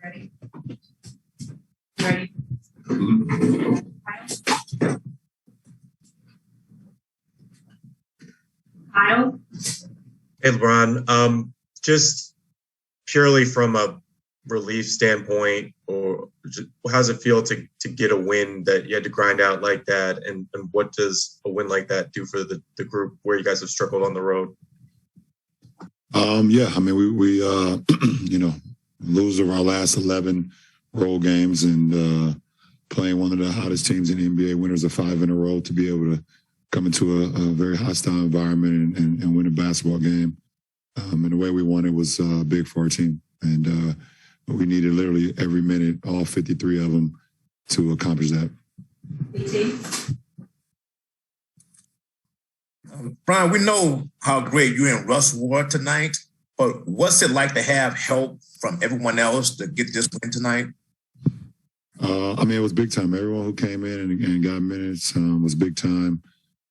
Ready? Ready? Kyle? Hey, LeBron. Just purely from a relief standpoint, or how's it feel to get a win that you had to grind out like that? And what does a win like that do for the group where you guys have struggled on the road? Yeah, I mean, we lose of our last 11 road games and playing one of the hottest teams in the NBA, winners of 5 in a row, to be able to come into a very hostile environment and win a basketball game. And the way we won it was big for our team. And we needed literally every minute, all 53 of them, to accomplish that. Brian, we know how great you and Russ were tonight, but what's it like to have help from everyone else to get this win tonight? I mean, it was big time. Everyone who came in and got minutes was big time.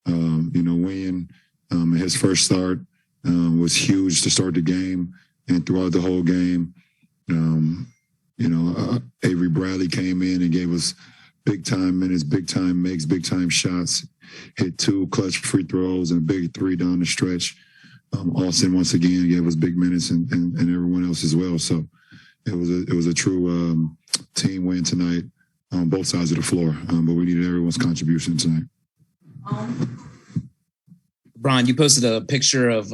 Wynn, his first start was huge to start the game and throughout the whole game. Avery Bradley came in and gave us big time minutes, big time makes, big time shots, hit 2 clutch free throws and a big 3 down the stretch. Austin once again gave us big minutes and everyone else as well. So it was a true team win tonight on both sides of the floor. But we needed everyone's contribution tonight. Bron, you posted a picture of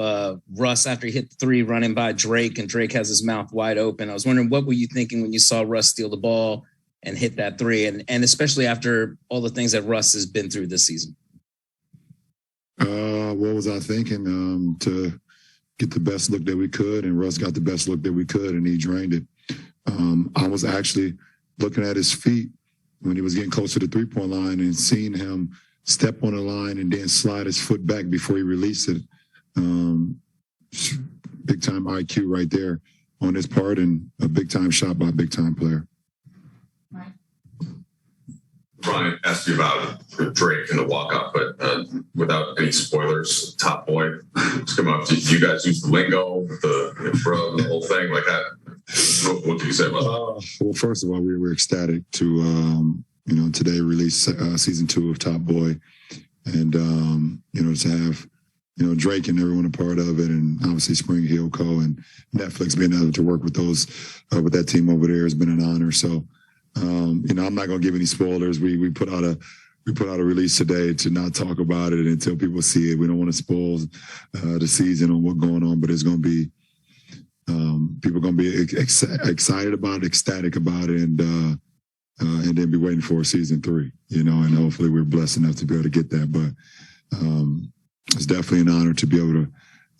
Russ after he hit the 3 running by Drake, and Drake has his mouth wide open. I was wondering, what were you thinking when you saw Russ steal the ball and hit that 3, and especially after all the things that Russ has been through this season? What was I thinking? To get the best look that we could, and Russ got the best look that we could, and he drained it. I was actually looking at his feet when he was getting close to the 3-point line and seeing him step on the line and then slide his foot back before he released it. Big time IQ right there on his part, and a big time shot by a big time player. Brian asked you about Drake and the walk-up, but without any spoilers, Top Boy, just come up. Did you guys use the lingo, the bro, the whole thing like that? What can you say about that? Well, first of all, we were ecstatic to today release season 2 of Top Boy, and to have Drake and everyone a part of it, and obviously Spring Hill Co. and Netflix being able to work with those with that team over there has been an honor. So I'm not going to give any spoilers. We put out a release today to not talk about it until people see it. We don't want to spoil the season on what's going on, but it's going to be people are going to be excited about it, ecstatic about it, and then be waiting for season 3. And hopefully we're blessed enough to be able to get that. But it's definitely an honor to be able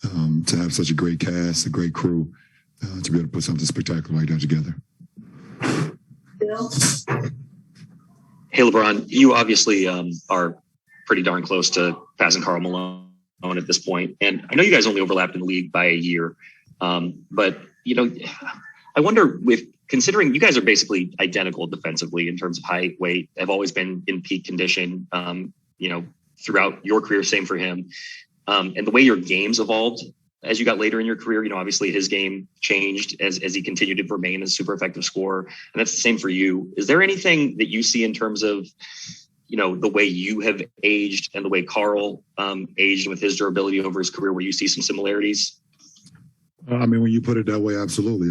to have such a great cast, a great crew, to be able to put something spectacular like that together. Bill? Hey, LeBron, you obviously are pretty darn close to passing Karl Malone at this point. And I know you guys only overlapped in the league by a year. But, I wonder, with considering you guys are basically identical defensively in terms of height, weight, have always been in peak condition, throughout your career, same for him. And the way your game's evolved as you got later in your career, obviously his game changed as he continued to remain a super effective scorer. And that's the same for you. Is there anything that you see in terms of, the way you have aged and the way Karl aged with his durability over his career, where you see some similarities? When you put it that way, absolutely.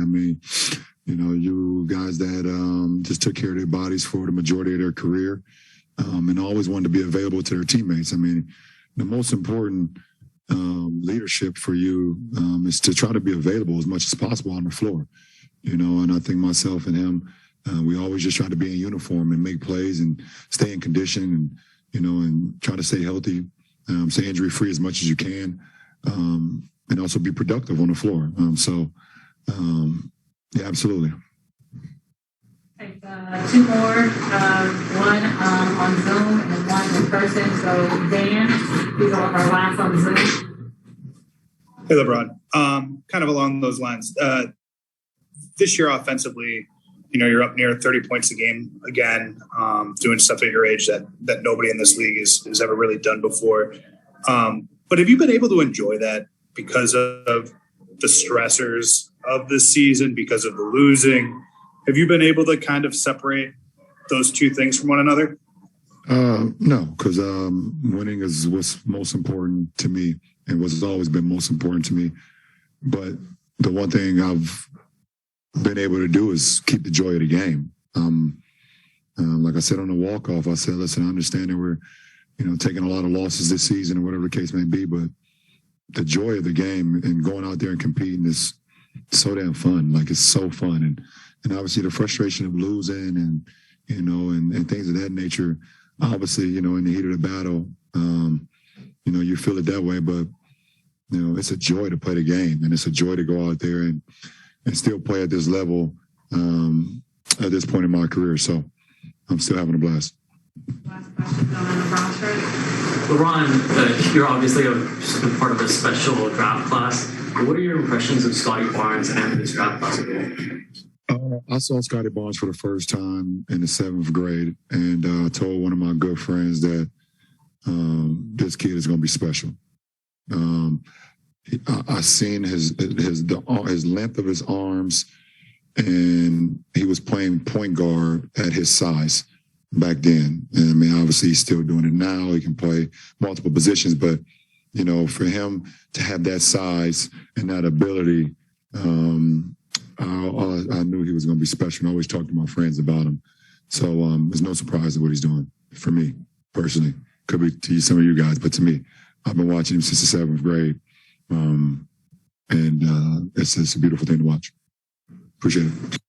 You guys that just took care of their bodies for the majority of their career and always wanted to be available to their teammates. The most important leadership for you is to try to be available as much as possible on the floor. And I think myself and him, we always just try to be in uniform and make plays and stay in condition and try to stay healthy, stay injury free as much as you can. And also be productive on the floor. Yeah, absolutely. Take 2 more, one on Zoom and one in person. So Dan, these are our last on Zoom. Hey, LeBron. Kind of along those lines. This year offensively, you're up near 30 points a game again, doing stuff at your age that nobody in this league has ever really done before. But have you been able to enjoy that because of the stressors of this season, because of the losing, Have you been able to kind of separate those two things from one another? No, because winning is what's most important to me and what's always been most important to me. But the one thing I've been able to do is keep the joy of the game. Like I said on the walk-off, I said, listen, I understand that we're, taking a lot of losses this season or whatever the case may be, but the joy of the game and going out there and competing is so damn fun. Like, it's so fun. And obviously the frustration of losing and things of that nature, obviously, in the heat of the battle, you feel it that way, but, it's a joy to play the game, and it's a joy to go out there and still play at this level at this point in my career. So I'm still having a blast. Last question on LeBron shirt. LeBron, you're obviously part of a special draft class. What are your impressions of Scotty Barnes and this draft class? I saw Scotty Barnes for the first time in the 7th grade, and I told one of my good friends that this kid is going to be special. I seen his length of his arms, and he was playing point guard at his size back then. And I mean, obviously he's still doing it now. He can play multiple positions, but for him to have that size and that ability, I knew he was going to be special. And I always talk to my friends about him. So there's no surprise in what he's doing for me personally. Could be to some of you guys, but to me, I've been watching him since the 7th grade. And it's a beautiful thing to watch. Appreciate it.